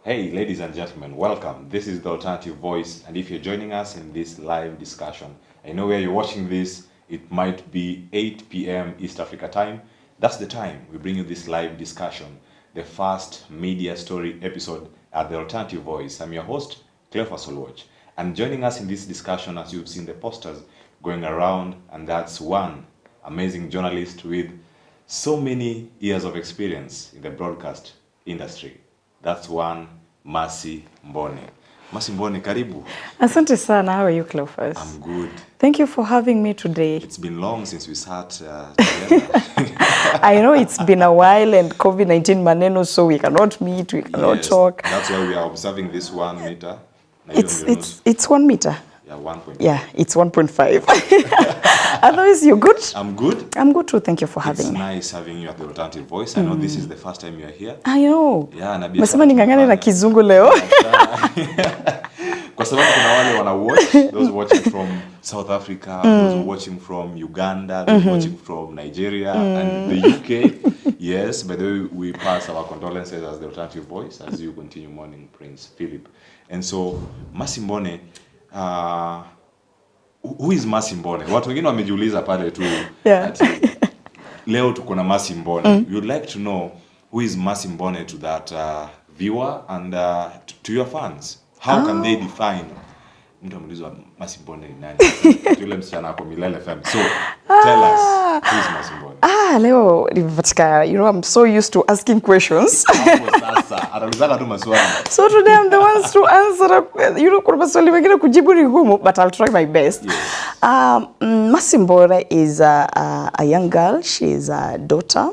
Hey, ladies and gentlemen, welcome. This is The Alternative Voice, and if you're joining us in this live discussion, I know where you're watching this, it might be 8 p.m. East Africa time. That's the time we bring you this live discussion, the first media story episode at The Alternative Voice. I'm your host, Cleophas Oluoch, and joining us in this discussion, as you've seen the posters going around, and that's one amazing journalist with so many years of experience in the broadcast industry. That's one, Mercy Mmbone. Mercy Mmbone, karibu. Asante sana. How are you, Cleophas? I'm good. Thank you for having me today. It's been long since we sat together. I know it's been a while and COVID-19 maneno, so we cannot meet, we cannot talk. That's why we are observing this 1 meter. It's 1 meter. Yeah, 1.5. Yeah, it's 1.5. Otherwise, you're good? I'm good. I'm good too. Thank you for having me. It's nice having you at The Alternative Voice. I know this is the first time you're here. I know. Yeah, na Masema ningangane na kizungu leo. Kwa sababu kuna wale wana watch, those watching from South Africa, those watching from Uganda, those watching from Nigeria and the UK. Yes, by the way, we pass our condolences as The Alternative Voice as you continue mourning Prince Philip. And so, Mercy Mmbone, who is Mercy Mmbone? Watu wengine wamejiuliza pale tu. Yeah. Leo tuko na Mercy Mmbone. You'd like to know who is Mercy Mmbone to that viewer and to your fans. How can they define mtu amelizwa Mercy Mmbone ni nani? Yule msichana hapo Milele FM. So tell us who is Mercy Mmbone. Leo nimepatika, I'm so used to asking questions. So today I'm the ones to answer, kuna maswali mengine kujibu ni ngumu, but I'll try my best. Yes. Mercy Mmbone is a young girl. She's a daughter.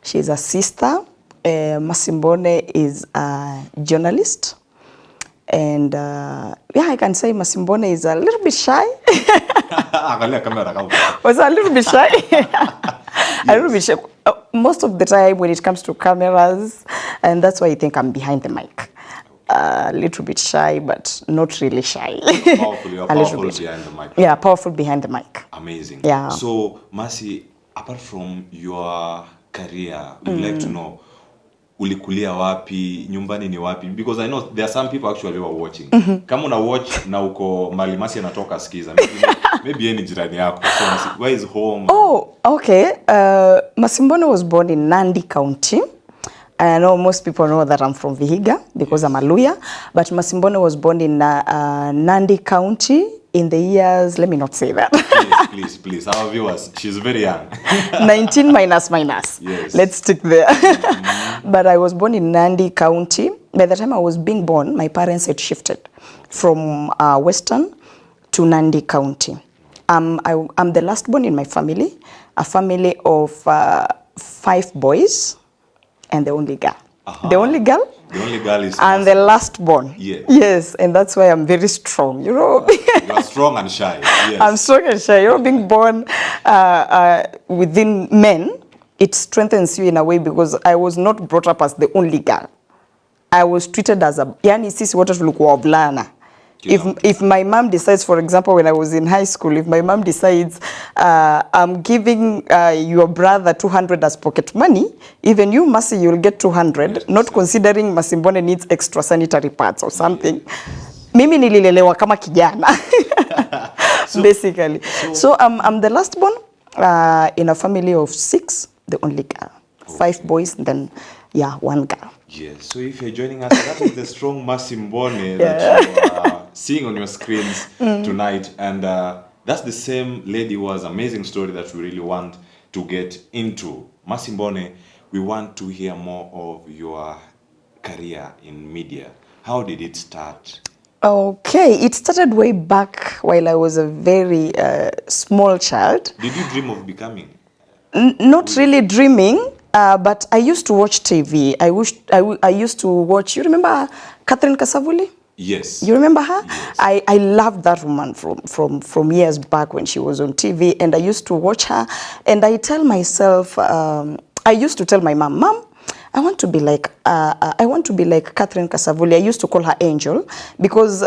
She's a sister. Mercy Mmbone is a journalist. And I can say Mercy Mmbone is a little bit shy. Was a little bit shy. A little bit shy. Most of the time when it comes to cameras, and that's why I think I'm behind the mic. A little bit shy, but not really shy. Powerful behind the mic. Yeah, powerful behind the mic. Amazing. Yeah. So, Mercy, apart from your career, we'd like to know, ulikulia wapi, nyumbani ni wapi? Because I know there are some people actually who are watching. Kama una watch na uko mali Mercy anatoka sikiza. Maybe yeye ni jirani yako. So, Mercy, where is home? Oh, okay. Mercy Mmbone was born in Nandi County. I know most people know that I'm from Vihiga because I'm a Luya. But Mercy Mmbone was born in Nandi County in the years, let me not say that. Please. Our viewers, she's very young. 19 minus. Yes. Let's stick there. But I was born in Nandi County. By the time I was being born, my parents had shifted from Western to Nandi County. I'm the last born in my family, a family of 5 boys and the only girl. The only girl? The only girl is... And the last born. Yes. Yes, and that's why I'm very strong, You are strong and shy. Yes. I'm strong and shy. Being born within men, it strengthens you in a way because I was not brought up as the only girl. I was treated as a... Yani sisi wote tulikuwa wavulana. If my mom decides, for example, when I was in high school, if my mom decides I'm giving your brother 200 as pocket money, even you, Mercy, you'll get 200, yes, not considering Mercy Mmbone needs extra sanitary pads or something. Mimi nililelewa kama kijana, basically. So I'm the last born in a family of 6, the only girl. 5 boys, and then, 1 girl. Yes, so if you're joining us, that is the strong Mercy Mmbone that you are seeing on your screens tonight. And that's the same lady who has an amazing story that we really want to get into. Mercy Mmbone, we want to hear more of your career in media. How did it start? Okay, it started way back while I was a very small child. Did you dream of becoming? Not really dreaming. But I used to watch TV. I used to watch, you remember Catherine Kasavuli? Yes. You remember her? Yes. I loved that woman from years back when she was on TV, and I used to watch her, and I tell myself, I used to tell my mom, I want to be like I want to be like Catherine Kasavuli. I used to call her Angel because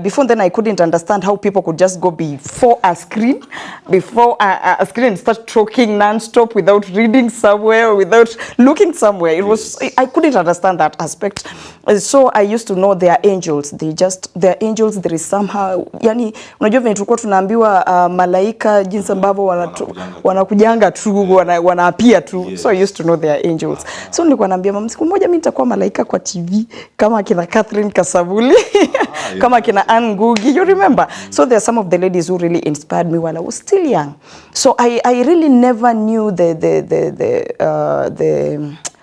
before then I couldn't understand how people could just go before a screen and start talking non-stop without reading somewhere or without looking somewhere. It was, I couldn't understand that aspect. So I used to know they are angels. They're angels. There is somehow, yani, unajua venye tulikuwa tunaambiwa malaika jinsi ambavyo wanakujanga tu, wanaapia tu. So I used to know they are angels. So nilikuwa naambia mama, siku moja mimi nitakuwa malaika kwa TV kama kina Catherine Kasavuli, kama kina Ann Ngugi, you remember? So there are some of the ladies who really inspired me while I was still young. So I really never knew the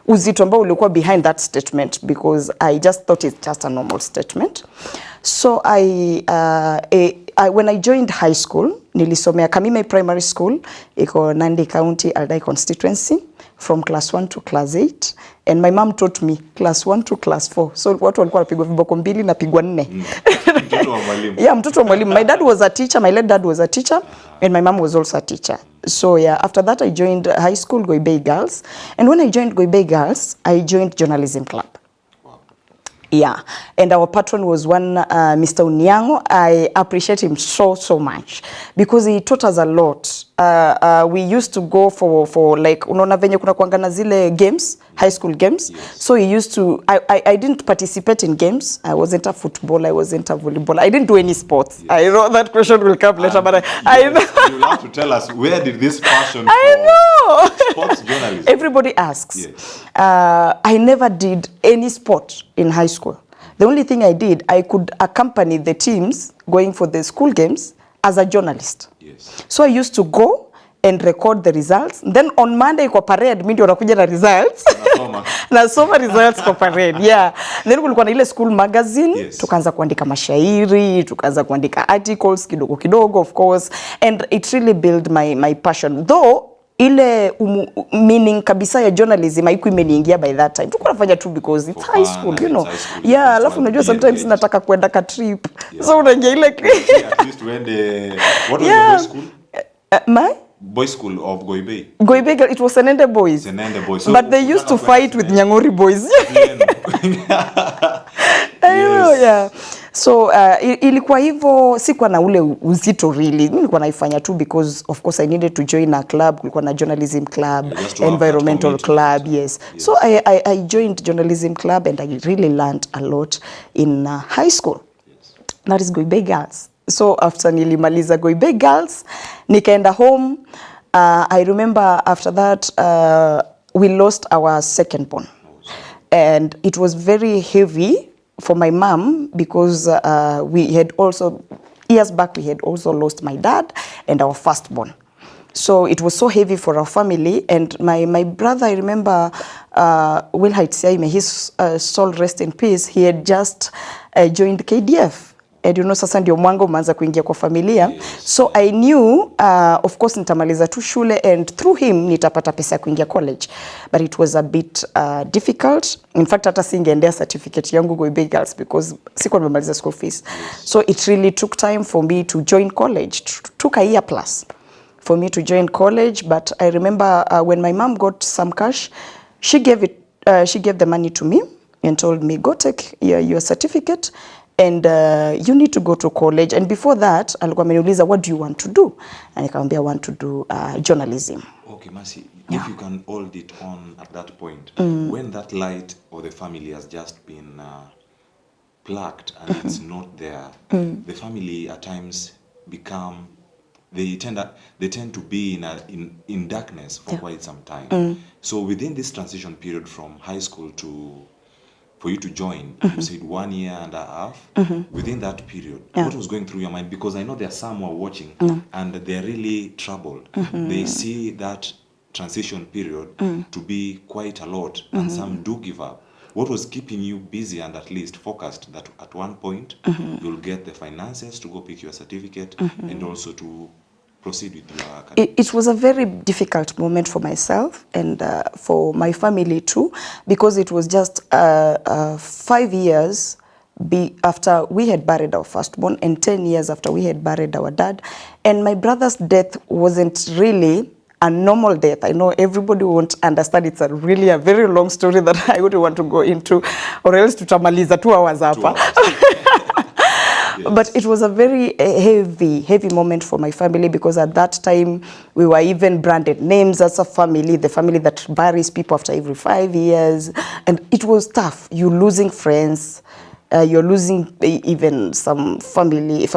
uzito ambao ulikuwa behind that statement because I just thought it's just a normal statement. So when I joined high school, nilisomea Kamime Primary School, iko Nandi County, Aldai constituency, from class 1 to class 8. And my mom taught me class 1 to class 4. So watu walikuwa napigwa viboko 2 na pigwa 4. Mtoto wa mwalimu. Yeah, mtoto wa mwalimu. My dad was a teacher, my late dad was a teacher, and my mom was also a teacher. So yeah, after that I joined high school, Goibei Girls. And when I joined Goibei Girls, I joined journalism club. Yeah, and our patron was one Mr. Unyango. I appreciate him so much because he taught us a lot. We used to go for like unaona venye kuna kuangana zile games, high school games. Yes. So he used to I didn't participate in games. I wasn't a footballer, I wasn't a volleyball. I didn't do any sports. Yes. I know that question will come later, but I know. You'll have to tell us, where did this passion for sports journalism? Everybody asks. Yes. I never did any sport in high school. The only thing I did, I could accompany the teams going for the school games as a journalist. Yes. So I used to go and record the results. Then on Monday kwa parade, mimi ndio nakuja na results. Nasoma results kwa parade. Yeah. Then kulikuwa na ile school magazine, yes. Tukaanza kuandika mashairi, tukaanza kuandika articles kidogo kidogo, of course, and it really built my passion. Though ile meaning kabisa ya journalism haiku imeniingia by that time. Tulikuwa nafanya tu because it's high school, you know. Yeah, alafu unajua sometimes nataka kwenda ka trip. Yeah. So unaingia ile at least when what was your boys school? My boys school of Goibei. Goibei, it was Senende boys. Senende boys. So but they used to fight with Nyangori boys. Yeah. So ilikuwa hivyo, sikuwa na ule uzito really. Mimi nilikuwa naifanya tu because of course I needed to join a club. Kulikuwa na journalism club, environmental club, yes. So I joined journalism club and I really learned a lot in high school. Yes. That is Goibei Girls. So after nilimaliza Goibei Girls, nikaenda home. I remember after that we lost our second born. And it was very heavy for my mom because we had also, years back, we had also lost my dad and our firstborn. So it was so heavy for our family. And my brother, I remember, Will Haitsia, may his soul rest in peace, he had just joined KDF. And you know, sasa ndio mwanga umeanza kuingia kwa familia. Yes. So I knew, of course, nitamaliza tu shule and through him nitapata pesa ya kuingia college. But it was a bit difficult. In fact, hata singeendea certificate yangu Goibei Girls because sikuwa nimemaliza school fees. Yes. So it really took time for me to join college. Took a year plus for me to join college. But I remember when my mom got some cash, she gave the money to me and told me, go take your certificate. And you need to go to college. And before that, alikuwa ameniuliza, what do you want to do? And nikamwambia, I want to do journalism. Okay, Mercy, if you can hold it on at that point, when that light of the family has just been plucked and it's not there, the family at times become, they tend to be in darkness for quite some time. So within this transition period from high school for you to join, you said 1 year and a half. Within that period, what was going through your mind? Because I know there are some who are watching and they're really troubled. They see that transition period to be quite a lot, and some do give up. What was keeping you busy and at least focused that at one point you'll get the finances to go pick your certificate and also to proceed with your academics? It was a very difficult moment for myself and for my family too, because it was just 5 years after we had buried our firstborn and 10 years after we had buried our dad. And my brother's death wasn't really a normal death. I know everybody won't understand. It's really a very long story that I wouldn't want to go into, or else tutamaliza 2 hours hapa. Yes. But it was a very heavy moment for my family, because at that time we were even branded names as a family, the family that buries people after every 5 years, and it was tough. You're losing friends. You're losing even some family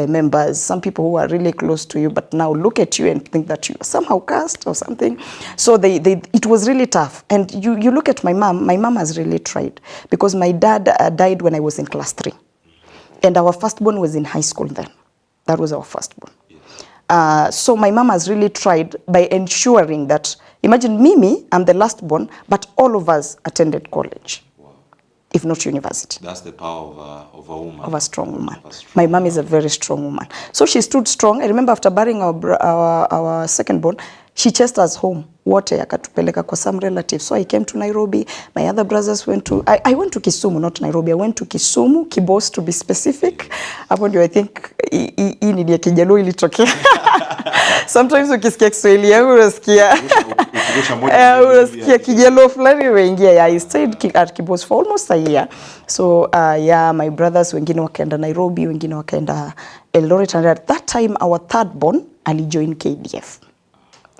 members, some people who are really close to you, but now look at you and think that you are somehow cursed or something. So it was really tough. And you look at my mom has really tried, because my dad died when I was in class 3. And our firstborn was in high school then. That was our firstborn. Yes. So my mom has really tried by ensuring that, imagine Mimi, I'm the last born, but all of us attended college. If not university. That's the power of a woman. Of a strong woman. My mom is a very strong woman. So she stood strong. I remember after burying our second born, she chased us home. Wote akatupeleka kwa some relatives. So I came to Nairobi. My other brothers went to, I went to Kisumu, not Nairobi. I went to Kisumu, Kibos to be specific. Hapo ndio I think hii ni ya Kijaluo ilitokea. Sometimes ukisikia Kiswahili yangu unasikia Kijaluo fulani imeingia. Yeah, I stayed at Kibos for almost a year. So yeah, my brothers wengine wakaenda Nairobi, wengine wakaenda Eldoret, and at that time our third born alijoin KDF.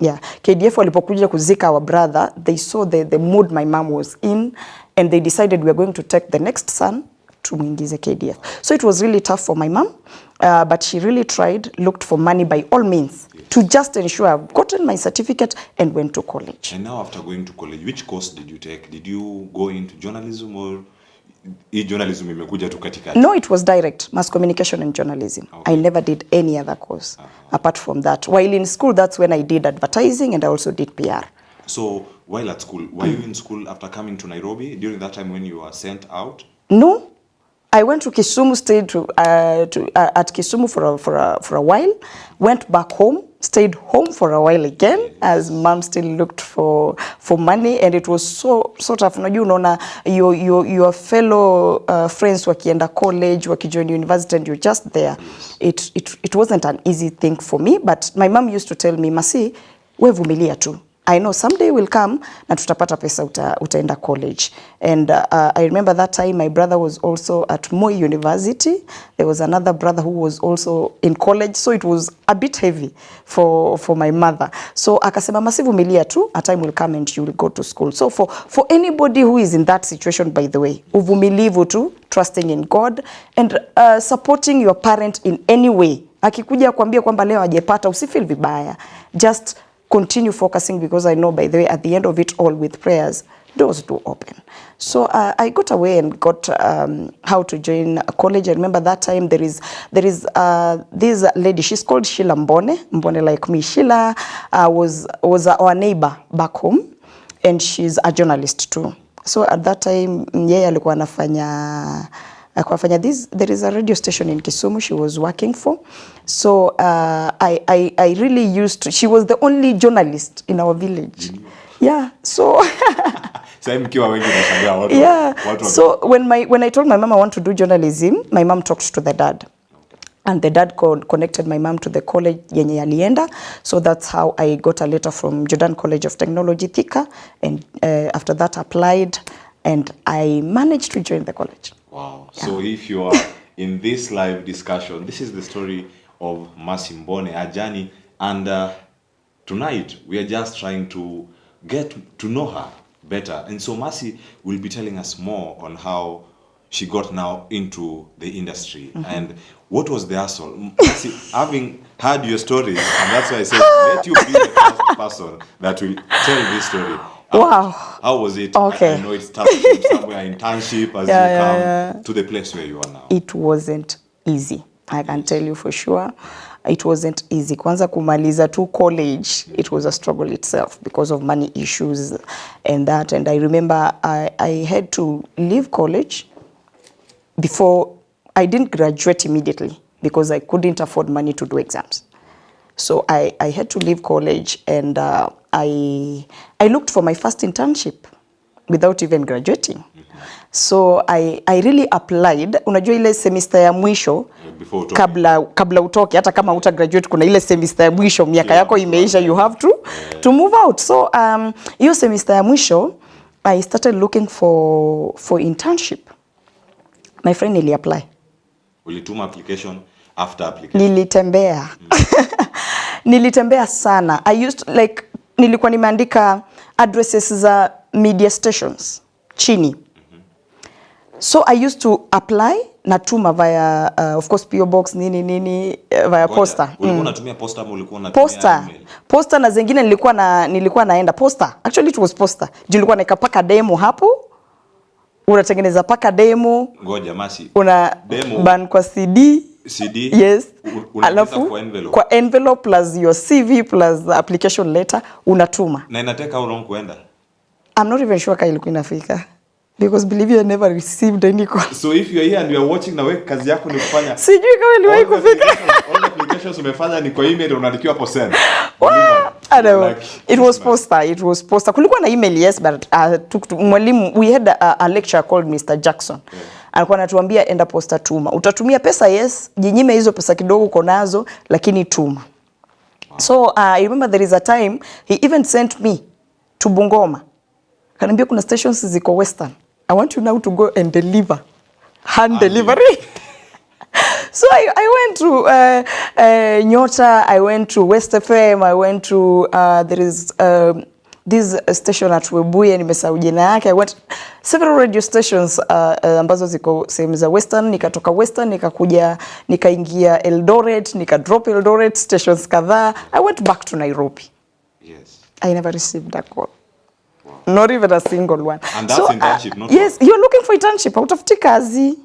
Yeah, KDF walipokuja kuzika our brother, they saw the mood my mom was in, and they decided we are going to take the next son to muingize KDF. So it was really tough for my mom, but she really tried, looked for money by all means, yes, to just ensure I've gotten my certificate and went to college. And now after going to college, which course did you take? Did you go into journalism, or journalism imekuja tu katikati? No, it was direct, mass communication and journalism. Okay. I never did any other course apart from that. While in school, that's when I did advertising, and I also did PR. So while at school, were you in school after coming to Nairobi during that time when you were sent out? No. I went to Kisumu, stayed at Kisumu for a while, went back home, stayed home for a while again, as mom still looked for money, and it was so tough. You know, your fellow friends wakienda college, wakijoin university, and you're just there. It wasn't an easy thing for me, but my mom used to tell me, Masi, we vumilia tu. I know someday will come na tutapata pesa utaenda college. And I remember that time my brother was also at Moi University. There was another brother who was also in college. So it was a bit heavy for my mother. So akasema Masi vumilia tu, a time will come and you will go to school. So for anybody who is in that situation, by the way, uvumilivu tu, trusting in God and supporting your parent in any way. Akikuja kuambia kwamba leo hajapata, usifeel vibaya. Just continue focusing, because I know, by the way, at the end of it all, with prayers, doors do open. So I got away and got how to join a college. I remember that time there is this lady, she's called Sheila Mmbone like me. Sheila was our neighbor back home, and she's a journalist too. So at that time, yeye alikuwa anafanya this, there is a radio station in Kisumu she was working for. So I really used to, she was the only journalist in our village. Yeah, so yeah. So when I told my mom I want to do journalism, my mom talked to the dad. And the dad connected my mom to the college yenye alienda. So that's how I got a letter from Jordan College of Technology, Thika. And after that applied, and I managed to join the college. Wow. Yeah. So if you are in this live discussion, this is the story of Mercy Mmbone, a journey, and tonight we are just trying to get to know her better. And so Mercy will be telling us more on how she got now into the industry. Mm-hmm. And what was the hustle? Mercy, having heard your story, and that's why I said, let you be the first person that will tell this story. Wow. How was it? Okay. I know it's tough from somewhere internship as you come to the place where you are now. It wasn't easy. I can tell you for sure. It wasn't easy. Kwanza kumaliza tu college, it was a struggle itself because of money issues and that. And I remember I had to leave college before, I didn't graduate immediately because I couldn't afford money to do exams. So I had to leave college, and I looked for my first internship. without even graduating. So I really applied. Unajua ile semester ya mwisho kabla utoke, hata kama uta graduate kuna ile semester ya mwisho, miaka yako imeisha, you have to move out. So hiyo semester ya mwisho I started looking for internship. My friend nili apply. Ulituma application after application? Nilitembea. Nilitembea sana. I used to, like, nilikuwa nimeandika addresses za media stations chini. So I used to apply na tuma via of course PO box nini via posta. Ulikuwa unatumia posta ama ulikuwa unatumia email? Posta na zingine nilikuwa naenda posta. Actually it was posta. Nilikuwa nikapaka demo hapo. Unatengeneza paka demo. Ngoja masi. Una demo ban kwa CD. Yes. Alafu kwa envelope plus your CV plus the application letter unatuma. Na inateka how long kuenda? I'm not even sure kama ilikuwa inafika. Because believe you, I never received any call. So if you're here and you are watching na wewe kazi yako ni kufanya. Sijui kama iliwahi kufika. All the applications umefanya ni kwa email unaandikiwa hapo send. I don't know. It was poster. Kulikuwa na email, yes, but mwalimu, we had a lecturer called Mr. Jackson. Alikuwa anatuambia enda posta tuma. Utatumia pesa, yes, jinyime hizo pesa kidogo uko nazo, lakini tuma. So I remember there is a time he even sent me to Bungoma. Kanambia kuna stations ziko Western. I want you now to go and deliver. Hand delivery. So I went to Nyota, I went to West FM, I went to, there is this station at Webuye, nimesahau jina yake. I went several radio stations ambazo ziko sehemu za Western, nikatoka Western, nikaingia Eldoret, drop Eldoret, stations kadhaa. I went back to Nairobi. Yes. I never received a call. Not even a single one. And that's internship, not yes, you're looking for internship. Hautafuti kazi.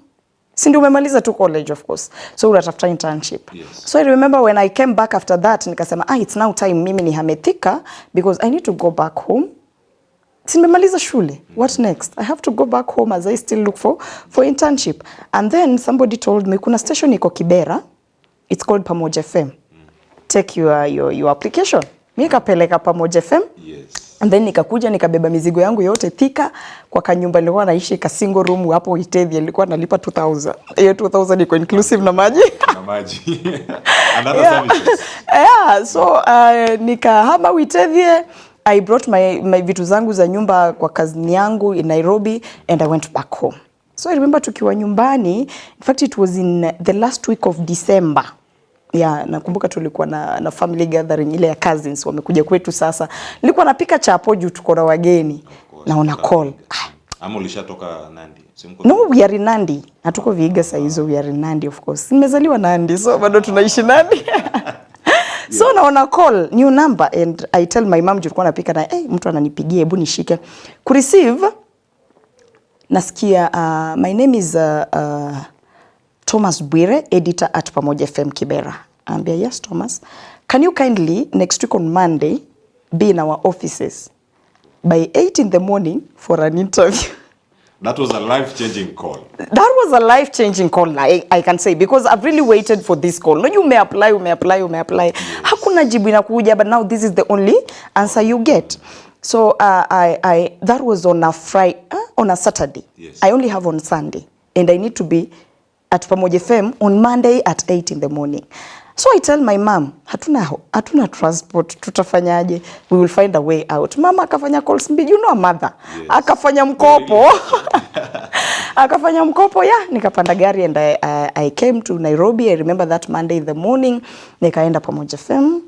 Si ndio umemaliza tu college, of course. So unatafuta internship. Yes. So I remember when I came back after that, nikasema, it's now time mimi nihame Thika because I need to go back home. Si nimemaliza shule. What next? I have to go back home as I still look for internship. And then somebody told me, kuna station iko Kibera. It's called Pamoja FM. Take your application. Mimi kapeleka Pamoja FM. Yes. And then nikakuja nikabeba mizigo yangu yote Thika kwa kanyumba nilikuwa naishi ka single room hapo Itethi, nilikuwa nalipa 2000. Hiyo 2000 iko inclusive na maji. Na maji. Another services. Yeah, so nikahama Itethi. I brought my vitu zangu za nyumba kwa kazini yangu in Nairobi and I went back home. So I remember tukiwa nyumbani, in fact it was in the last week of December. Yeah, nakumbuka tulikuwa na family gathering ile ya cousins wamekuja kwetu sasa. Nilikuwa napika chapo juu tuko na wageni. Na una call. Ama ulishatoka Nandi? No, we are in Nandi. Hatuko Vihiga saa hizo, we are in Nandi of course. Nimezaliwa Nandi, so bado tunaishi Nandi. So naona call, new number, and I tell my mom tulikuwa napika na mtu ananipigia, hebu nishike. Ku receive nasikia my name is Thomas Bwire, editor at Pamoja FM Kibera. Ambia, yes, Thomas. Can you kindly, next week on Monday, be in our offices by 8 in the morning for an interview? That was a life-changing call. That was a life-changing call, I can say, because I've really waited for this call. No, you may apply. Yes. Hakuna jibu inakuja, but now this is the only answer you get. So that was on a Saturday. Yes. I only have on Sunday, and I need to be at Pamoja FM on Monday at 8 in the morning. So I tell my mom, hatuna transport, tutafanyaje? We will find a way out. Mama akafanya calls mbili, you know a mother. Yes. Akafanya mkopo. Akafanya mkopo, yeah, nikapanda gari and I came to Nairobi. I remember that Monday in the morning, nikaenda Pamoja FM,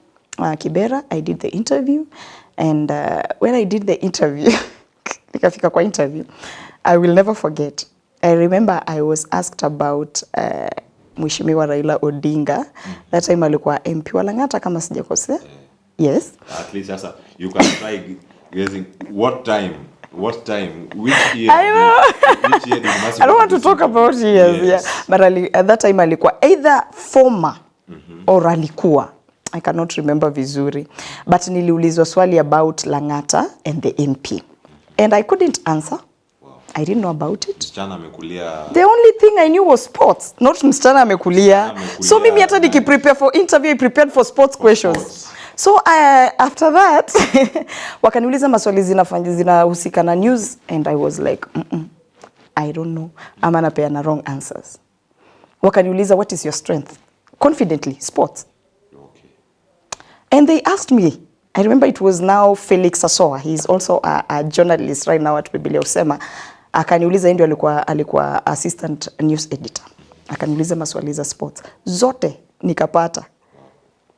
Kibera. I did the interview, and when I did the interview, nikafika kwa interview, I will never forget. I remember I was asked about Mheshimiwa Raila Odinga. That time alikuwa MP wa Lang'ata kama sijakosea. Yes. At least sasa you can try guessing what time, which year. I know. Which year did I don't want to talk about years. Yes. Yeah. But at that time alikuwa either former or alikuwa. I cannot remember vizuri. But niliulizwa swali about Lang'ata and the MP. And I couldn't answer. I didn't know about it. Msichana amekulia. The only thing I knew was sports, not msichana amekulia. So mimi hata nikiprepare for interview, I prepared for sports questions. So after that wakaniuliza maswali zinahusika na news and I was like I don't know, ama napeana wrong answers. Wakaniuliza what is your strength? Confidently, sports. Okay. And they asked me, I remember it was now Felix Asoa, he's also a journalist right now at Biblia Usema. Akaniuliza yeye ndio alikuwa assistant news editor. Akaniuliza maswali za sports. Zote nikapata.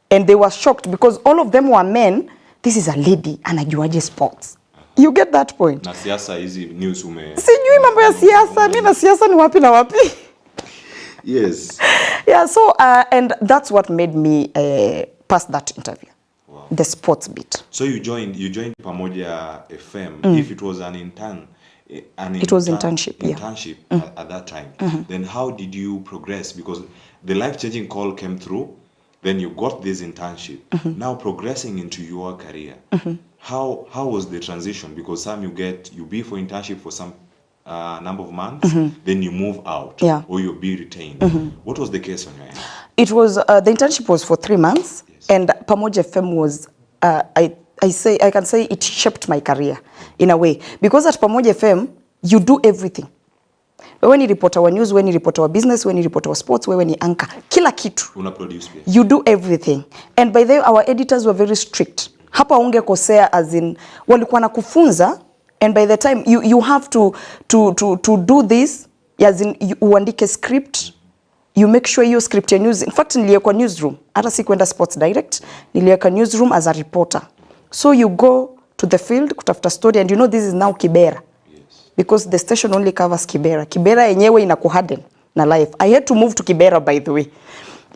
And they were shocked because all of them were men. This is a lady anajuaje sports. You get that point? Na siasa hizi news sijui mambo ya siasa, mimi na siasa ni wapi na wapi. Yes. Yeah, so and that's what made me pass that interview. Wow. The sports bit. So you joined Pamoja FM. If it was an intern, it was internship at that time. Then how did you progress? Because the life-changing call came through, then you got this internship. Now progressing into your career, how was the transition? Because some you be for internship for some number of months, then you move out, or you'll be retained. What was the case on your end? It was the internship was for 3 months, and Pamoja FM was I can say it shaped my career in a way, because at Pamoja FM you do everything. When you report our news, when you report our business, when you report our sports, when you anchor, kila kitu. Una produce pia. You do everything. And by the way, our editors were very strict. Hapa ungekosea as in walikuwa na kufunza, and by the time you have to do this, as in uandike script, you make sure your script ya news. In fact, niliweka newsroom. Hata sikuenda Sports Direct, niliweka newsroom as a reporter. So you go to the field kutafuta story, and you know this is now Kibera. Because the station only covers Kibera. Kibera yenyewe inakuharden na life. I had to move to Kibera, by the way.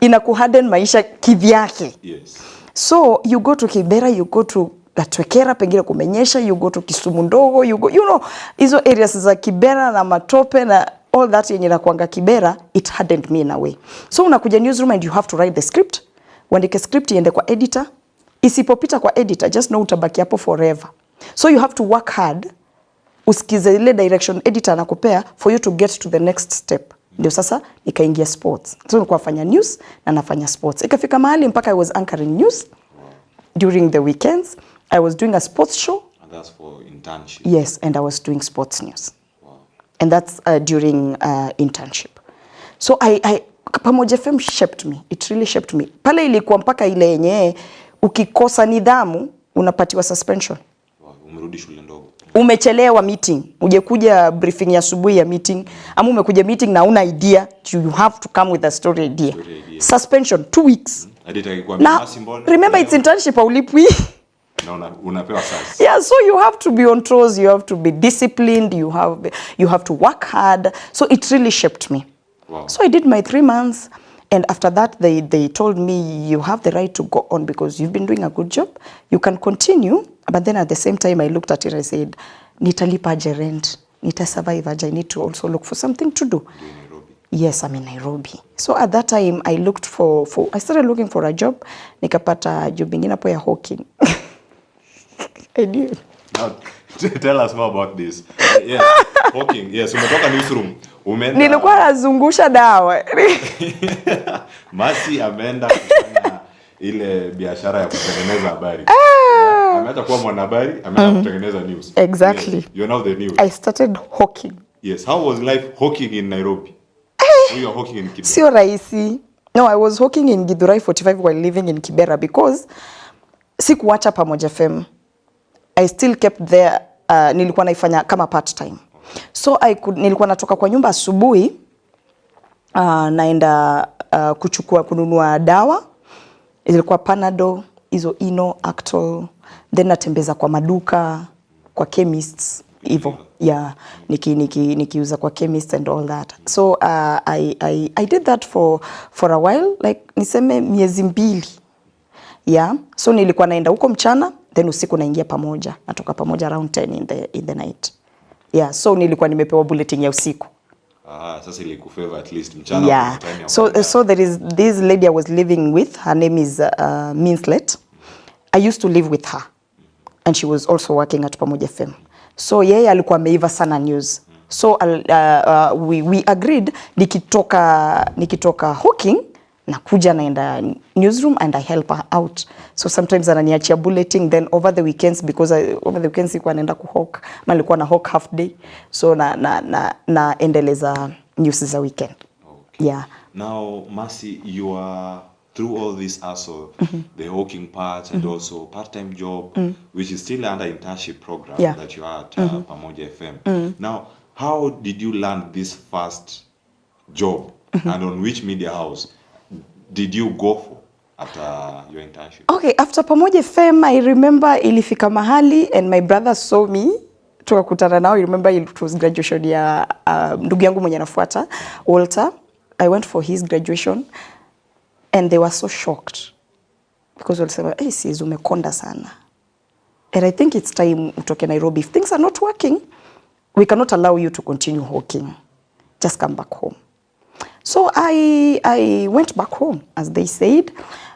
Inakuharden maisha kivyake. Yes. So you go to Kibera, you go to Gatwekera, pengine kumenyesha, you go to Kisumu ndogo, you know, hizo areas za Kibera na matope na all that yenye nakuanga Kibera, it hardened me in a way. So unakuja newsroom and you have to write the script. Uandike script iende kwa editor. Isipopita kwa editor, just know utabaki hapo forever. So you have to work hard. Usikize ile direction editor anakupea for you to get to the next step. Ndio sasa nikaingia sports. So nilikuwa nafanya news na nafanya sports. Ikafika mahali mpaka I was anchoring news during the weekends. I was doing a sports show. And that's for internship. Yes, and I was doing sports news. Wow. And that's during internship. So I Pamoja FM shaped me. It really shaped me. Pale ilikuwa mpaka ile yenye ukikosa nidhamu unapatiwa suspension. Wow, umerudi shule ndogo. Umechelewa meeting, ujekuja briefing ya asubuhi ya meeting, ama umekuja meeting na una idea, you have to come with a story idea. Suspension 2 weeks. Now, remember it's internship haulipwi. No, unapewa sasa. Yeah, so you have to be on toes, you have to be disciplined, you have to work hard. So it really shaped me. Wow. So I did my 3 months, and after that they told me you have the right to go on because you've been doing a good job. You can continue. But then at the same time I looked at it, I said, nitalipa aje rent, nitasurvive aje, I need to also look for something to do. Yes, I'm in Nairobi. So at that time I looked I started looking for a job. Nikapata job ingine hapo ya hawking. I knew. Now, tell us more about this. Yes, hawking. Yes, umetoka newsroom. Nilikuwa nazungusha dawa. Mercy ameenda kufanya ile biashara ya kutengeneza habari. Ameacha kuwa mwanahabari, ameanza kutengeneza news. Exactly. Yes. You're now the news. I started hawking. Yes. How was life hawking in Nairobi? You are hawking in Kibera. Sio rahisi. No, I was hawking in Githurai 45 while living in Kibera because sikuacha Pamoja FM. I still kept there. Nilikuwa naifanya kama part time. So nilikuwa natoka kwa nyumba asubuhi naenda kununua dawa. Ilikuwa Panado, hizo Ino, Actol, then natembeza kwa maduka, kwa chemists, hivyo. Yeah, nikiuza kwa chemists and all that. So I did that for a while, like niseme miezi 2. Yeah, so nilikuwa naenda huko mchana, then usiku naingia Pamoja. Natoka Pamoja around 10 in the night. Yeah, so nilikuwa nimepewa bulletin ya usiku. Sasa ile kufavor at least mchana. Yeah, so there is this lady I was living with, her name is Milele. I used to live with her, and she was also working at Pamoja FM. So yeye alikuwa ameiva sana news. So we agreed nikitoka hawking nakuja naenda newsroom and I help her out. So sometimes ananiachia bulleting, then over the weekends, because over the weekends sikuwa naenda kuhawk, ama nilikuwa na hawk half day, so na endeleza news za weekend. Okay. Yeah. Now, Mercy, you are through all this hustle, the hawking part and also part-time job, which is still under internship program that you are at Pamoja FM. Now, how did you land this first job and on which media house did you go for after your internship? Okay, after Pamoja FM, I remember ilifika mahali and my brother saw me, tukakutana nao. I remember it was graduation ya ndugu yangu mwenye anafuata, Walter. I went for his graduation and they were so shocked because walisema, hey, sis umekonda sana. And I think it's time utoke Nairobi. If things are not working, we cannot allow you to continue hawking. Just come back home. So I went back home, as they said.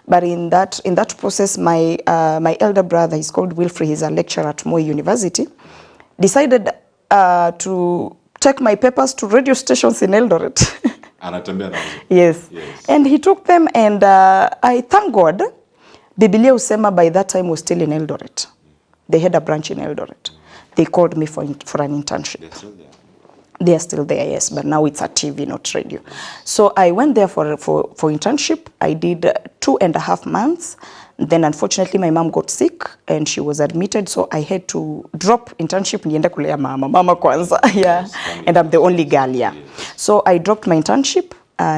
But in that process, my elder brother, he's called Wilfrey, he's a lecturer at Moi University, decided to take my papers to radio stations in Eldoret. Yes. And he took them, and I thank God, Biblia Usema by that time was still in Eldoret. They had a branch in Eldoret. They called me for an internship. They're still there. They are still there, yes, but now it's a TV, not radio. So I went there for internship. I did 2.5 months. Then unfortunately my mom got sick and she was admitted, so I had to drop internship niende kulea mama kwanza. Yeah. And I'm the only girl, yeah. So I dropped my internship,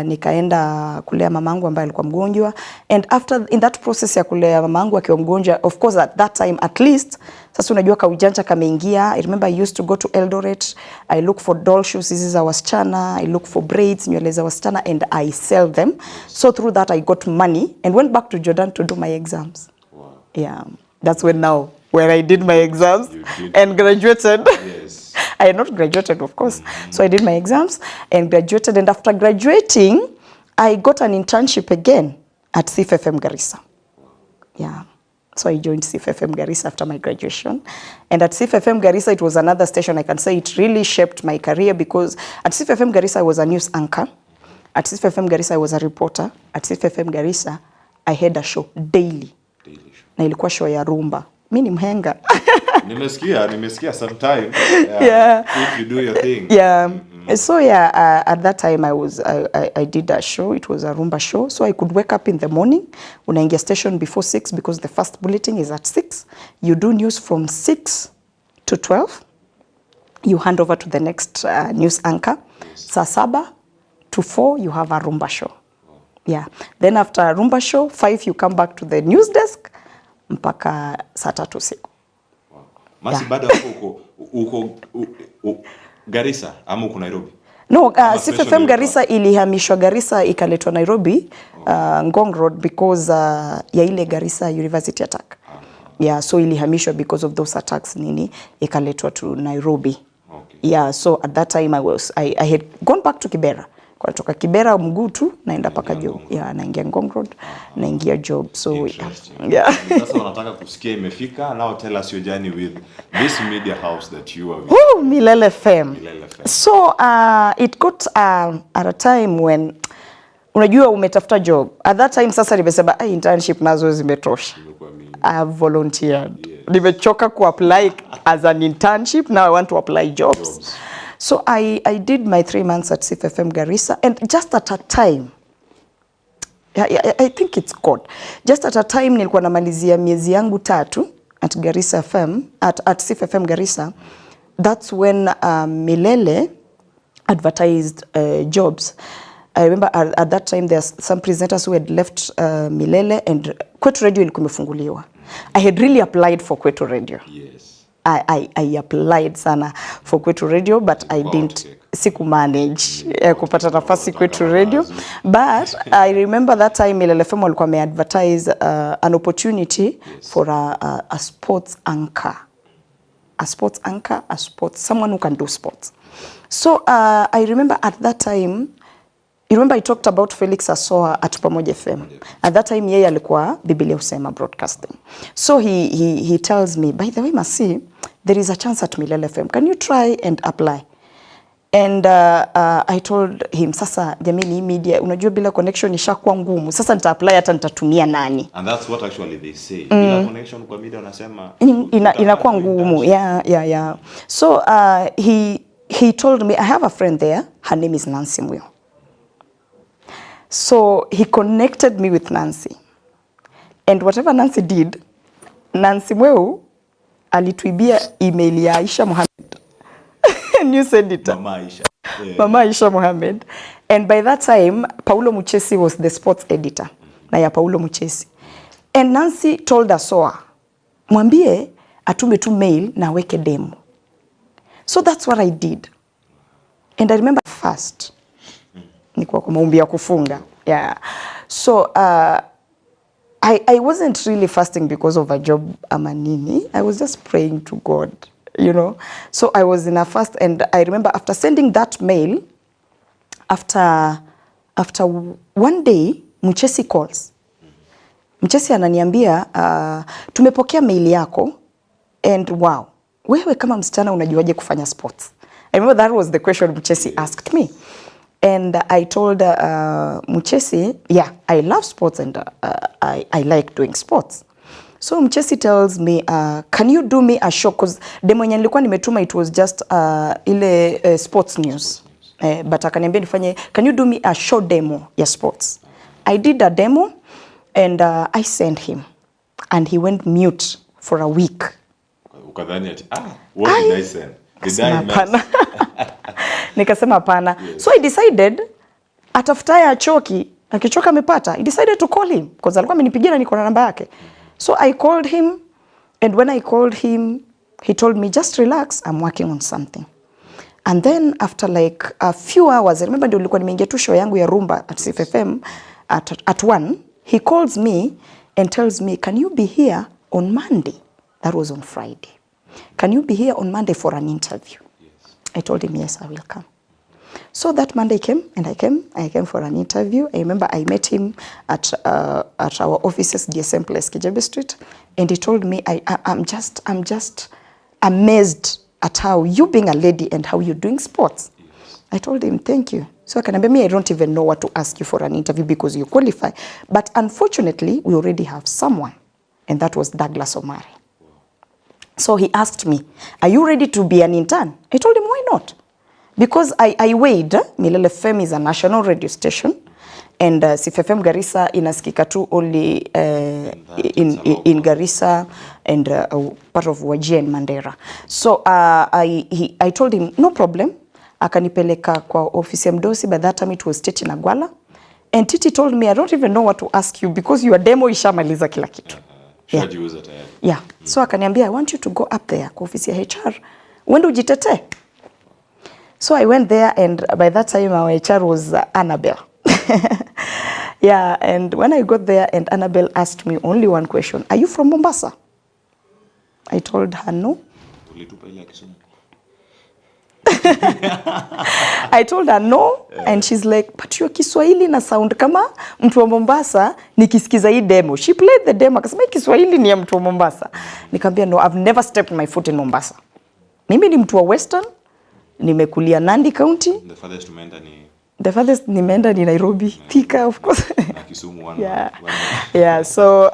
nikaenda kulea mamangu ambaye alikuwa mgonjwa, and in that process ya kulea mamangu akiwa mgonjwa, of course at that time at least sasa unajua kaujanja kameingia. I remember I used to go to Eldoret, I look for doll shoes, hizi za wasichana, I look for braids, nywele za wasichana, and I sell them. So through that I got money and went back to Jordan to do my exams. Wow. Yeah, that's when I did my exams and graduated. Yes. I had not graduated, of course. So I did my exams and graduated, and after graduating I got an internship again at CFM Garissa. Yeah. So I joined CFM Garissa after my graduation. And at CFM Garissa, it was another station. I can say it really shaped my career, because at CFM Garissa, I was a news anchor. At CFM Garissa, I was a reporter. At CFM Garissa, I had a show daily. Na ilikuwa show ya rumba. Mimi ni mhenga. Nimesikia sometime. Yeah. If you do your thing. Yeah. So yeah, at that time I did a show. It was a rumba show. So I could wake up in the morning. Unaingia station before 6 because the first bulletin is at 6. You do news from 6 to 12. You hand over to the next news anchor. Saa 7 to 4 you have a rumba show. Yeah. Then after a rumba show, 5 you come back to the news desk mpaka saa 3 usiku. Mercy, bado uko Garissa ama uko Nairobi? No, CFM Garissa ilihamishwa Garissa ikaletwa Nairobi, Ngong Road, because ya ile Garissa University attack. Yeah, so ilihamishwa because of those attacks nini ikaletwa to Nairobi. Okay. Yeah, so at that time I had gone back to Kibera. Kwa toka Kibera mguu tu naenda paka job. Yeah, naingia Ngong Road, naingia job. So yeah. Sasa wanataka kusikia imefika. Now tell us your journey with this media house that you are with. Oh, Milele FM. So it got at a time when unajua umetafuta job. At that time sasa nimesema internship nazo zimetosha. I have volunteered. Yes. Nimechoka ku apply as an internship. Now I want to apply jobs. So I did my 3 months at CFM Garissa, and just at a time, I think it's God. Just at a time nilikuwa namalizia miezi yangu 3 at Garissa FM, at CFM Garissa. That's when Milele advertised jobs. I remember at that time there's some presenters who had left Milele, and Kwetu Radio ilikuwa imefunguliwa. I had really applied for Kwetu Radio. Yes. I applied sana for Kwetu Radio, but I didn't manage kupata nafasi Kwetu Radio. But I remember that time Milele FM walikuwa advertise an opportunity for a sports anchor. Someone who can do sports. So I remember at that time, you remember I talked about Felix Asoa at Pamoja FM. At that time yeye alikuwa Biblia Usema broadcasting. So he tells me, by the way Mercy, there is a chance at Milele FM. Can you try and apply? And I told him, sasa jamani media, unajua bila connection ishakuwa ngumu. Sasa nita apply hata nitatumia nani. And that's what actually they say. Bila connection kwa media wanasema inakuwa ngumu. Yeah. So he told me, I have a friend there, her name is Nancy Mmbone. So he connected me with Nancy. And whatever Nancy did, Nancy Mmbone alituibia email ya Aisha Mohammed. New editor. Mama Aisha. Yeah. Mama Aisha Mohammed. And by that time, Paulo Muchesi was the sports editor. Na ya Paulo Muchesi. And Nancy told us, mwambie atume tu mail na weke demo. So that's what I did. And I remember first. Nikuwa kwa maombi ya kufunga. Yeah. So I wasn't really fasting because of a job ama nini. I was just praying to God, you know. So I was in a fast, and I remember after sending that mail, after one day, Muchesi calls. Muchesi ananiambia, tumepokea mail yako, and wow, wewe kama msichana unajuaje kufanya sports? I remember that was the question Muchesi asked me. And I told Muchesi, yeah, I love sports and I like doing sports. So Muchesi tells me, can you do me a show? Because demo yenye nilikuwa nimetuma, it was just ile sports news. But akaniambia nifanye, can you do me a show demo ya sports? I did a demo and I sent him. And he went mute for a week. Ukadhani ati, what did I send? Did I mess? Nikasema hapana. Yes. So I decided atafuta ya choki, akichoka amepata. I decided to call him because alikuwa amenipigia na niko na namba yake. So I called him, and when I called him, he told me, just relax, I'm working on something. And then after like a few hours, I remember ndio nilikuwa nimeingia tu show yangu ya Rumba at CFFM at 1, he calls me and tells me, can you be here on Monday? That was on Friday. Can you be here on Monday for an interview? I told him, yes, I will come. So that Monday came, and I came for an interview. I remember I met him at our offices, DSM Place, Kijebe Street, and he told me, I'm just amazed at how you being a lady and how you're doing sports. Yes. I told him, thank you. So I can remember, I don't even know what to ask you for an interview because you qualify. But unfortunately, we already have someone, and that was Douglas Omari. So he asked me, are you ready to be an intern? I told him, why not? Because I weighed, Milele FM is a national radio station, and CFFM Garissa inasikika tu only in Garissa and part of Wajir and Mandera. So I told him, no problem. Akanipeleka kwa ofisi ya mdosi. By that time it was Titi Nagwala. And Titi told me, I don't even know what to ask you because your demo ishamaliza kila kitu. Yeah. So akaniambia, I want you to go up there kwa ofisi ya HR. Uende ujitetee. So I went there, and by that time our HR was Annabelle. Yeah, and when I got there and Annabelle asked me only one question, are you from Mombasa? I told her no. I told her no, and she's like, but your Kiswahili na sound kama mtu wa Mombasa nikisikiza hii demo. She played the demo, akasema Kiswahili ni ya mtu wa Mombasa. Nikamwambia no, I've never stepped my foot in Mombasa. Mimi ni mtu wa Western, nimekulia Nandi County. The farthest tumeenda ni? The farthest nimeenda ni Nairobi, Thika of course. Yeah, so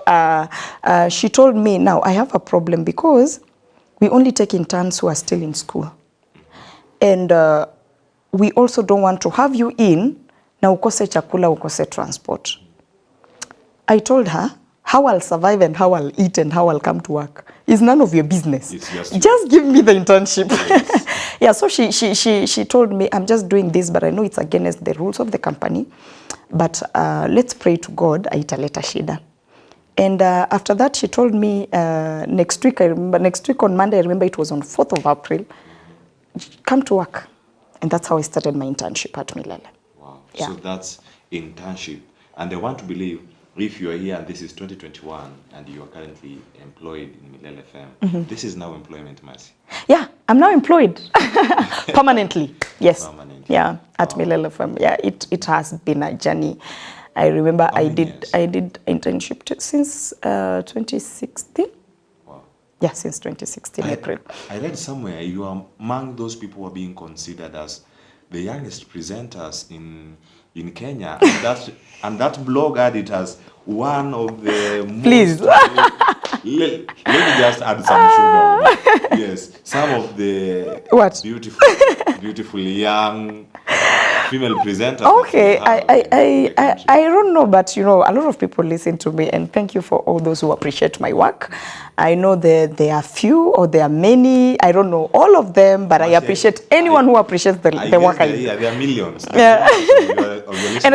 she told me, now I have a problem because we only take interns who are still in school. And we also don't want to have you in na ukose chakula, ukose transport. I told her how I'll survive and how I'll eat and how I'll come to work is none of your business. Just give me the internship. Yes. Yeah, so she told me, I'm just doing this, but I know it's against the rules of the company. But let's pray to God, aitaleta shida. And after that, she told me next week on Monday, I remember it was on 4th of April, come to work. And that's how I started my internship at Milele. Wow. Yeah. So that's internship. And I want to believe, if you are here and this is 2021 and you are currently employed in Milele FM, this is now employment, Mercy. Yeah, I'm now employed permanently. Yes. Permanently. Yeah, at Milele FM. Yeah, it has been a journey. I remember I did internship since 2016. Wow. Yeah, since 2016 April. I read somewhere you are among those people who are being considered as the youngest presenters in Kenya, and that blog had it as one of the Please. let me just add some sugar. Yes, some of the What? beautiful young female presenters. Okay, I don't know, but you know, a lot of people listen to me, and thank you for all those who appreciate my work. I know that there are few or there are many. I don't know all of them, but I appreciate anyone who appreciates the work I do. Yeah, there are millions. Yeah. And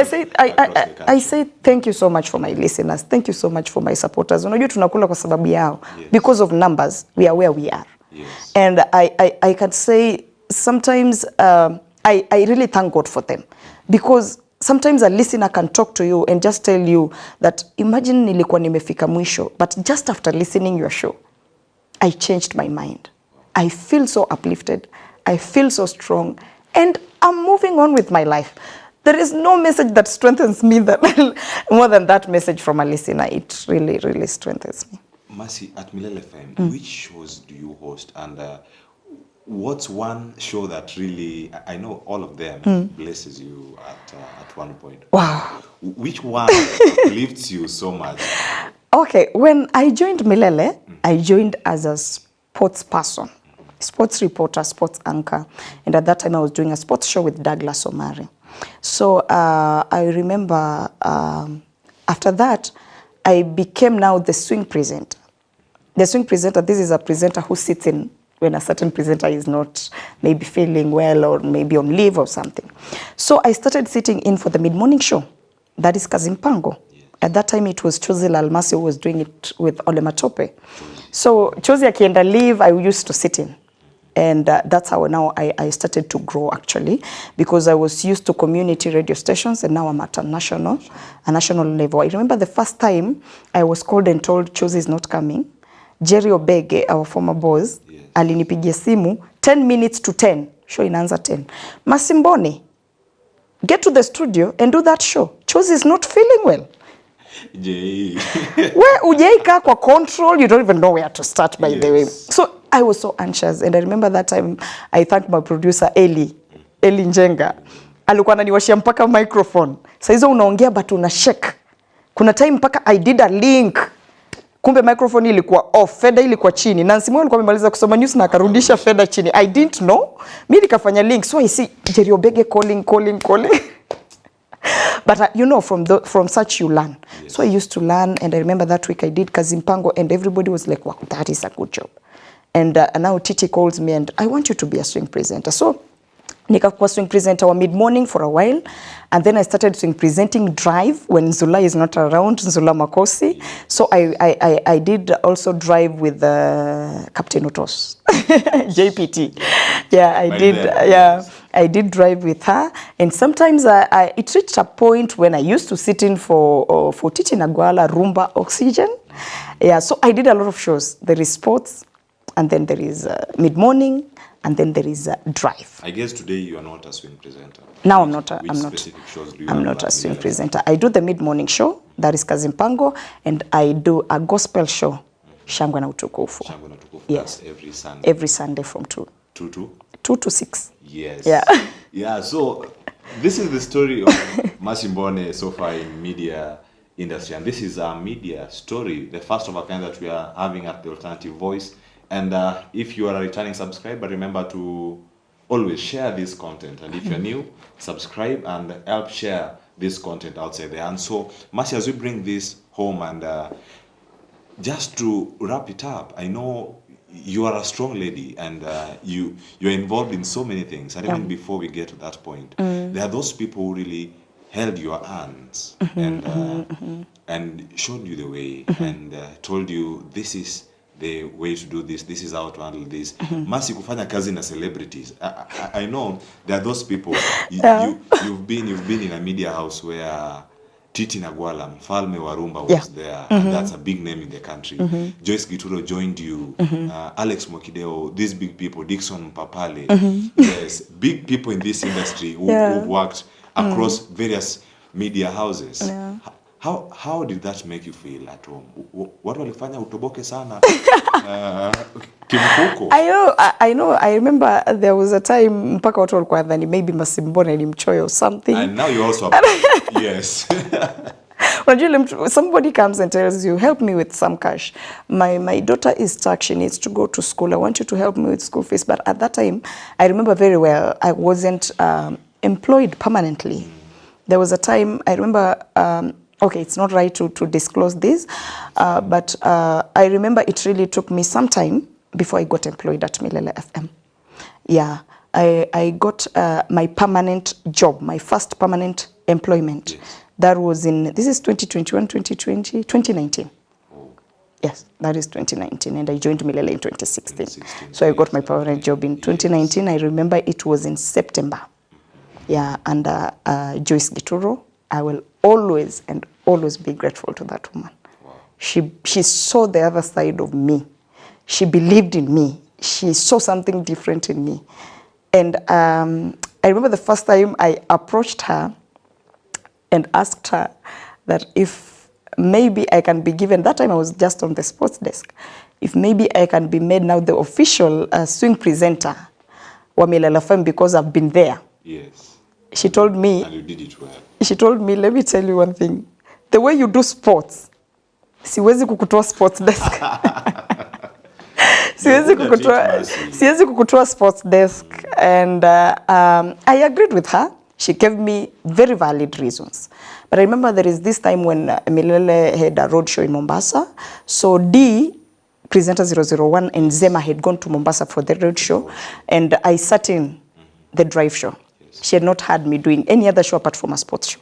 I say thank you so much for my listeners. Thank you so much for my supporters. Unajua tunakula kwa sababu yao. Because of numbers, we are where we are. Yes. And I can say sometimes I really thank God for them, because sometimes a listener can talk to you and just tell you that imagine nilikuwa nimefika mwisho, but just after listening your show, I changed my mind. I feel so uplifted. I feel so strong, and I'm moving on with my life. There is no message that strengthens me more than that message from a listener. It really, really strengthens me. Mercy, at Milele FM, which shows do you host, and what's one show that really, I know all of them blesses you at one point? Wow. Which one lifts you so much? Okay, when I joined Milele, I joined as a sports person, sports reporter, sports anchor. And at that time I was doing a sports show with Douglas Omari. So I remember after that, I became now the swing presenter. The swing presenter, this is a presenter who sits in when a certain presenter is not maybe feeling well or maybe on leave or something. So I started sitting in for the mid-morning show. That is Kazimpango. Yeah. At that time it was Chozi Lalmasi who was doing it with Ole Matope. So Chozi akienda leave, I used to sit in. And that's how now I started to grow actually, because I was used to community radio stations and now I'm at a national level. I remember the first time I was called and told Chozi is not coming. Jerry Obege, our former boss, alinipigia simu 10 minutes to 10. Show inaanza 10. Mercy Mmbone, get to the studio and do that show. Chozi is not feeling well. Where ujaika kwa control, you don't even know where to start by the way. So I was so anxious, and I remember that time I thanked my producer Eli Njenga. Alikuwa ananiwashia mpaka microphone. Sasa hizo unaongea but una shake. Kuna time mpaka I did a link. Kumbe microphone ilikuwa off, feda ilikuwa chini. Nancy Mwe alikuwa amemaliza kusoma news na akarudisha feda chini. I didn't know. Mimi nikafanya link. So I see Jerry Obege calling. But you know, from such you learn. Yes. So I used to learn, and I remember that week I did Kazimpango, and everybody was like, wow, that is a good job. And now Titi calls me and I want you to be a swing presenter. So nikakuwa swing presenter wa mid-morning for a while, and then I started swing presenting Drive when Nzula is not around, Nzula Makosi. So I did also Drive with Captain Otos, JPT. Yeah, I did Drive with her, and sometimes it reached a point when I used to sit in for Titi Nagwala, Rumba, Oxygen. Yeah, so I did a lot of shows. There is sports, and then there is mid-morning, and then there is Drive. I guess today you are not a swing presenter. Now I'm not a swing Milele? presenter. I do the mid-morning show, that is Kazimpango, and I do a gospel show, Shangwe na Utukufu. Shangwe na Utukufu. Yes. That's every Sunday. Every Sunday from 2 to 6. Yes. Yeah. Yeah, so this is the story of Mercy Mmbone so far in media industry, and this is a media story, the first of a kind that we are having at the Alternative Voice. And if you are a returning subscriber, remember to always share this content. And if you're new, subscribe and help share this content outside there. And so, Mercy, as we bring this home, and just to wrap it up, I know you are a strong lady, and you're involved in so many things. And even before we get to that point, there are those people who really held your hands and showed you the way and told you this is the way to do this, this is how to handle this. Mercy, kufanya kazi na celebrities. I know there are those people. You've been in a media house where Titi Nagwala, Mfalme wa Rumba, was there, and that's a big name in the country. Joyce Gituro joined you, Alex Mokideo, these big people, Dixon Mpapale. Yes, big people in this industry who've worked across various media houses. How did that make you feel at home? Watu walifanya utoboke sana kimfuko. I know. I remember there was a time mpaka watu walikuwa nadhani maybe Mercy Mmbone ni mchoyo or something. And now you also yes. Somebody comes and tells you, help me with some cash. My daughter is stuck. She needs to go to school. I want you to help me with school fees. But at that time, I remember very well, I wasn't employed permanently. There was a time, I remember, okay, it's not right to disclose this, but I remember it really took me some time before I got employed at Milele FM. Yeah, I got my permanent job, my first permanent employment. Yes. That was this is 2021, 2020, 2019. Oh. Yes, that is 2019, and I joined Milele in 2016. So I got my permanent job in 2019. Yes. I remember it was in September. Yeah, under Joyce Gituro. I will always and always be grateful to that woman. Wow. She saw the other side of me. She believed in me. She saw something different in me. And I remember the first time I approached her and asked her that if maybe I can be given, that time I was just on the sports desk, if maybe I can be made now the official swing presenter wa Milele FM because I've been there. Yes. She told me, and you did it well. She told me, let me tell you one thing. The way you do sports, siwezi kukutoa sports desk. Siwezi kukutoa sports desk. And I agreed with her. She gave me very valid reasons. But I remember there is this time when Milele had a road show in Mombasa. So D, Presenter 001, and Zema had gone to Mombasa for the road show. And I sat in the drive show. Yes. She had not had me doing any other show apart from a sports show.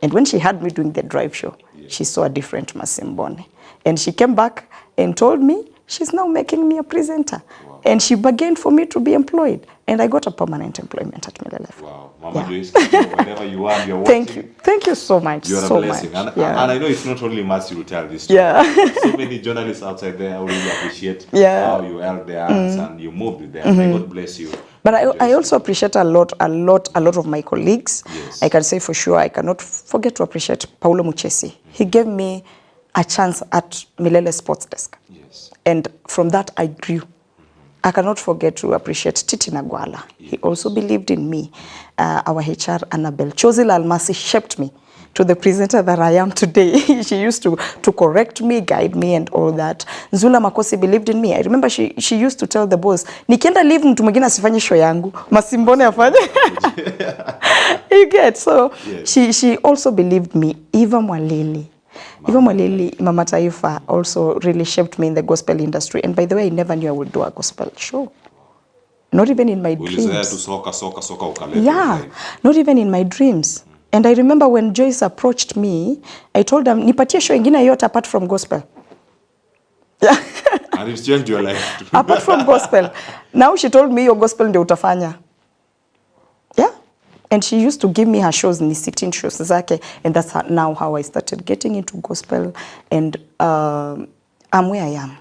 And when she had me doing the drive show, yes, she saw a different Mercy Mmbone. And she came back and told me she's now making me a presenter. Wow. And she bargained for me to be employed. And I got a permanent employment at Milele. Wow. Mama Joyce, whenever you are, you're watching. Thank you. Thank you so much. You're so a blessing. Much. And I know it's not only Mercy who tell this story. Yeah. So many journalists outside there who really appreciate how you held their hands and you moved with them. May God bless you. But I also appreciate a lot of my colleagues. Yes. I can say for sure, I cannot forget to appreciate Paulo Muchesi. He gave me a chance at Milele Sports Desk. Yes. And from that, I grew. I cannot forget to appreciate Titi Nagwala. Yes. He also believed in me. Our HR, Annabelle. Chozil Almasi shaped me to the presenter that I am today. She used to correct me, guide me and all that. Nzula Makosi believed in me. I remember she used to tell the boss, nikienda leave mtu mwingine asifanye show yangu. Mercy Mmbone afanye. You get, so yes. She also believed me. Eva Mwalili, Mama Taifa also really shaped me in the gospel industry. And by the way, I never knew I would do a gospel show. Not even in my dreams. Yeah, not even in my dreams. And I remember when Joyce approached me, I told them, nipatie show ingine yote apart from gospel. Yeah. And it's changed your life. Apart from gospel. Now she told me, your gospel ndio utafanya. Yeah. And she used to give me her shows, ni 16 shows zake. And that's now how I started getting into gospel. And I'm where I am.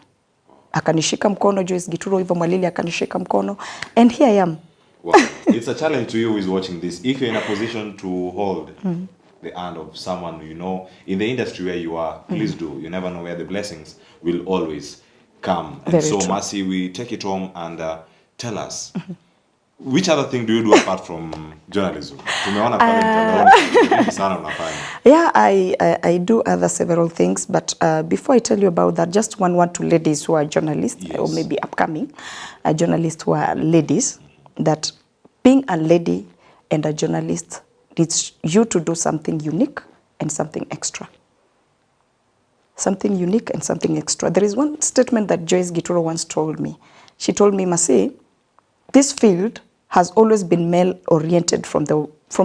Akanishika mkono, Joyce Gituro, Eva Mwalili akanishika mkono. And here I am. Wow. It's a challenge to you who is watching this. If you're in a position to hold the hand of someone you know in the industry where you are, please do. You never know where the blessings will always come. And so, Mercy, we take it home and tell us, which other thing do you do apart from journalism? Yeah, I do other several things, but before I tell you about that, just one word to ladies who are journalists, yes, or maybe upcoming journalists who are ladies, that being a lady and a journalist needs you to do something unique and something extra. Something unique and something extra. There is one statement that Joyce Gituro once told me. She told me, Mercy, this field has always been male-oriented from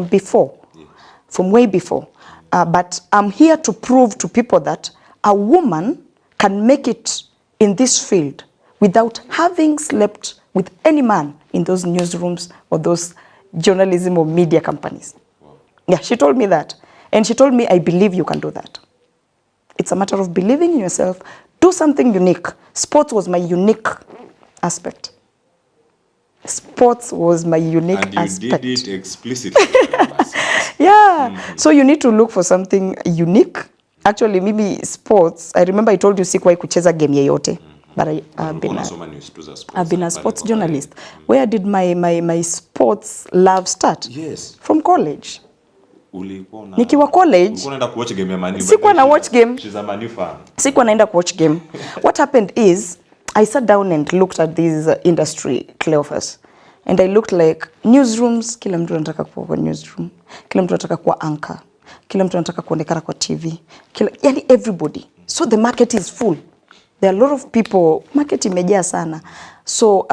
before, yes, from way before. But I'm here to prove to people that a woman can make it in this field without having slept with any man in those newsrooms or those journalism or media companies. Wow. Yeah, she told me that. And she told me, I believe you can do that. It's a matter of believing in yourself. Do something unique. Sports was my unique aspect. Sports was my unique and you aspect. did it explicitly. Yeah. So you need to look for something unique. Actually, maybe sports. I remember I told you sikuwahi kucheza game yeyote. But I've been a sports journalist. Where did my sports love start? Yes. From college. Nikiwa college. Sikuwa na watch game. She's a Man U fan. Sikuwa naenda watch game. What happened is I sat down and looked at this industry, Cleophas. And I looked like newsrooms, kila mtu anataka kuwa kwa newsroom. Kila mtu anataka kuwa anchor. Kila mtu anataka kuonekana kwa TV. Yani everybody. So the market is full. There are a lot of people, market imejaa sana. So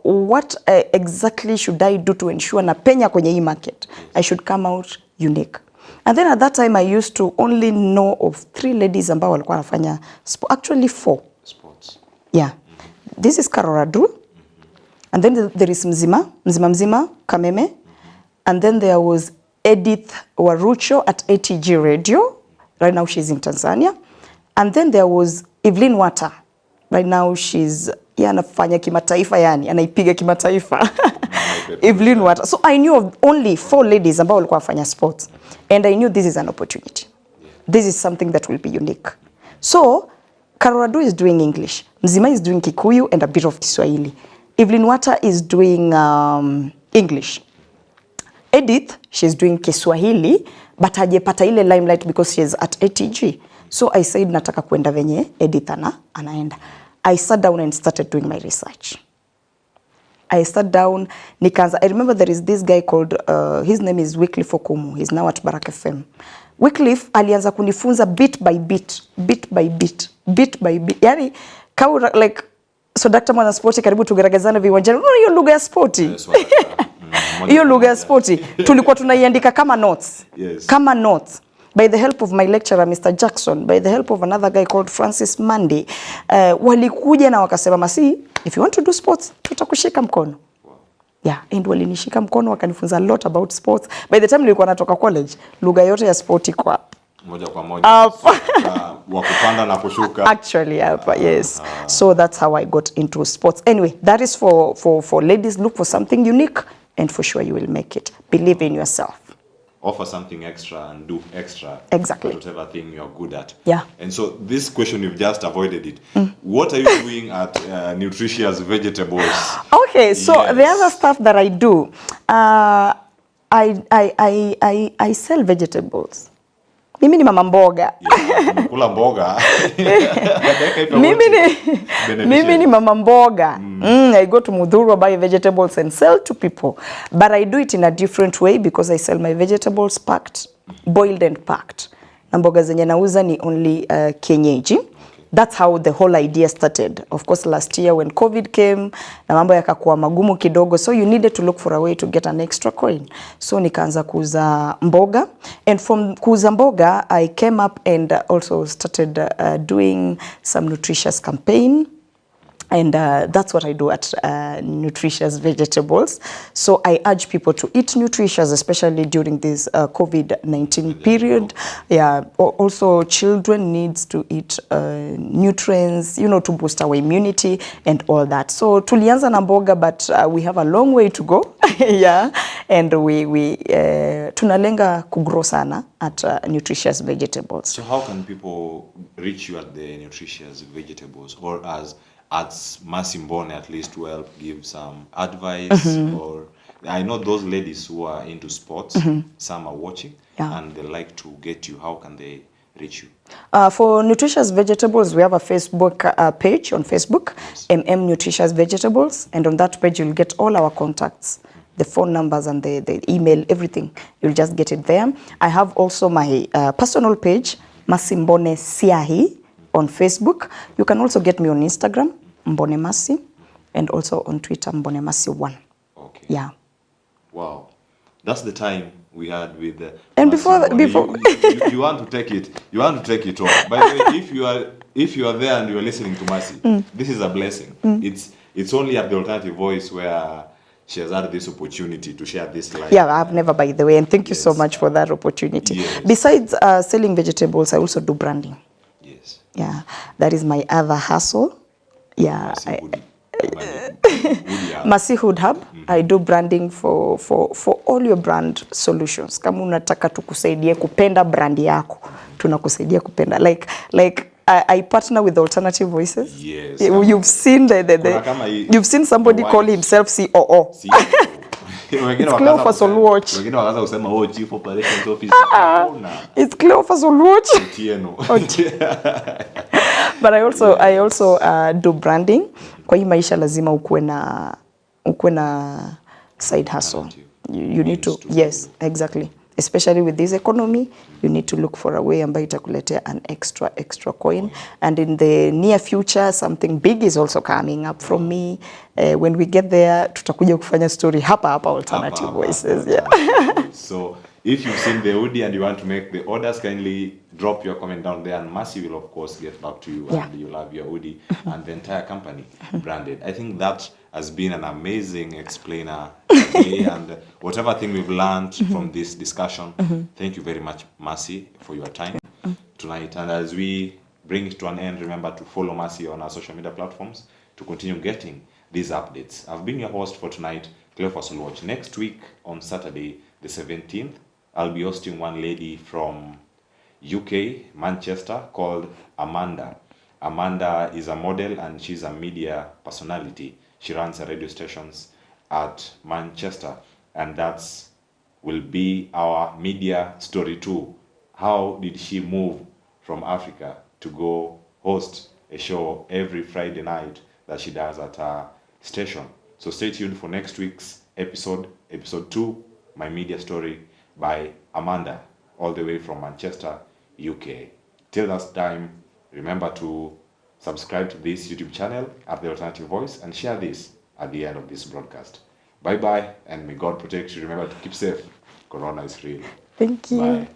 what exactly should I do to ensure na penya kwenye hii market? I should come out unique. And then at that time I used to only know of 3 ladies ambao walikuwa wanafanya actually 4 sports. Yeah. This is Karoradu. And then there is Mzima Kameme. And then there was Edith Warucho at ATG Radio. Right now she's in Tanzania. And then there was Evelyn Wata. Right now she's anafanya kimataifa yani, anaipiga kimataifa. Evelyn Wata. So I knew of only 4 ladies ambao walikuwa wafanya sports. And I knew this is an opportunity. This is something that will be unique. So Karoradu is doing English. Mzima is doing Kikuyu and a bit of Kiswahili. Evelyn Wata is doing English. Edith, she's doing Kiswahili, but hajepata ile limelight because she's at ATG. So I said nataka kwenda venye Edith anaenda. I sat down and started doing my research. I sat down, nikaanza. I remember there is this guy called, his name is Wycliffe Okumu. He's now at Baraka FM. Wycliffe alianza kunifunza bit by bit. Yani, like, so Dr. Mwana Sporti karibu tugeragezana viwanjani. Hiyo lugha ya sporti. Hiyo lugha ya sporti. Tulikuwa tunaiandika kama notes. Yes. Kama notes. By the help of my lecturer, Mr. Jackson, by the help of another guy called Francis Mmbone, walikuja na wakasema Masi, if you want to do sports, tutakushika mkono. Yeah, and walinishika mkono wakanifunza a lot about sports. By the time nilikuwa natoka college, lugha yote ya sporti kwa moja kwa moja. Wa kupanda na kushuka. Actually, yes. So that's how I got into sports. Anyway, that is for ladies. Look for something unique and for sure you will make it. Believe in yourself. Offer something extra and do extra. Exactly. Whatever thing you're good at. Yeah. And so this question, you've just avoided it. What are you doing at Nutritious Vegetables? Okay, so the other stuff that I do, I sell vegetables. Mimi ni mama mboga. Kula mboga. Mimi ni mama mboga. I go to Mudhurwa, buy vegetables and sell to people. But I do it in a different way because I sell my vegetables packed, boiled and packed. Na mboga zenye nauza ni only kienyeji. That's how the whole idea started. Of course, last year when COVID came, na mambo yakakuwa magumu kidogo, so you needed to look for a way to get an extra coin. So nikaanza kuuza mboga, and from kuuza mboga, I came up and also started doing some nutritious campaign. And that's what I do at Nutritious Vegetables. So I urge people to eat nutritious, especially during this COVID-19 period. Yeah. Also, children needs to eat nutrients, you know, to boost our immunity and all that. So tulianza na mboga, but we have a long way to go. Yeah. And we tunalenga kugrow sana at Nutritious Vegetables. So how can people reach you at the Nutritious Vegetables, or as Mercy Mmbone at least to help give some advice? Or I know those ladies who are into sports, some are watching, and they like to get you. How can they reach you? For Nutritious Vegetables, we have a Facebook page on Facebook, Nutritious Vegetables, and on that page you'll get all our contacts, the phone numbers and the email, everything. You'll just get it there. I have also my personal page, Mercy Mmbone Siahi, on Facebook. You can also get me on Instagram, Mmbone Mercy, and also on Twitter, Mmbone Mercy 1. Okay. Yeah. Wow. That's the time we had with the and Mercy before you want to take it. You want to take it all. By the way, if you are there and you are listening to Mercy, this is a blessing. It's only at the Alternative Voice where she has had this opportunity to share this life. Yeah, I've never, by the way, and thank you so much for that opportunity. Yes. Besides selling vegetables, I also do branding. Yes. Yeah, that is my other hustle. Yeah. Mercy Hood Hub. I do branding for all your brand solutions. Kama unataka tukusaidie kupenda brand yako, tunakusaidia kupenda. Like I partner with alternative voices. Yes. You've seen you've seen somebody call himself COO. It's Cleophas Oluoch. Wengine wakaanza kusema Chief Operations Officer. It's Cleophas Oluoch. But I also do branding. Kwa hii maisha lazima ukuwe na side hustle. You need to, yes, exactly. Especially with this economy, you need to look for a way ambayo itakuletea an extra coin. And in the near future, something big is also coming up from me. When we get there, tutakuja kufanya story hapa Alternative Voices. Yeah. So if you've seen the hoodie and you want to make the orders, kindly drop your comment down there, and Mercy will of course get back to you, and you'll have your hoodie and the entire company branded. I think that has been an amazing explainer today, and whatever thing we've learned from this discussion, thank you very much, Mercy, for your time tonight. And as we bring it to an end, remember to follow Mercy on our social media platforms to continue getting these updates. I've been your host for tonight, Cleophas Oluoch. Next week on Saturday, the 17th, I'll be hosting one lady from UK, Manchester, called Amanda. Amanda is a model and she's a media personality. She runs radio stations at Manchester, and that's will be our media story too. How did she move from Africa to go host a show every Friday night that she does at her station? So stay tuned for next week's episode 2, My Media Story by Amanda, all the way from Manchester, UK. Till that time, remember to subscribe to this YouTube channel at The Alternative Voice and share this at the end of this broadcast. Bye-bye, and may God protect you. Remember to keep safe. Corona is real. Thank you. Bye.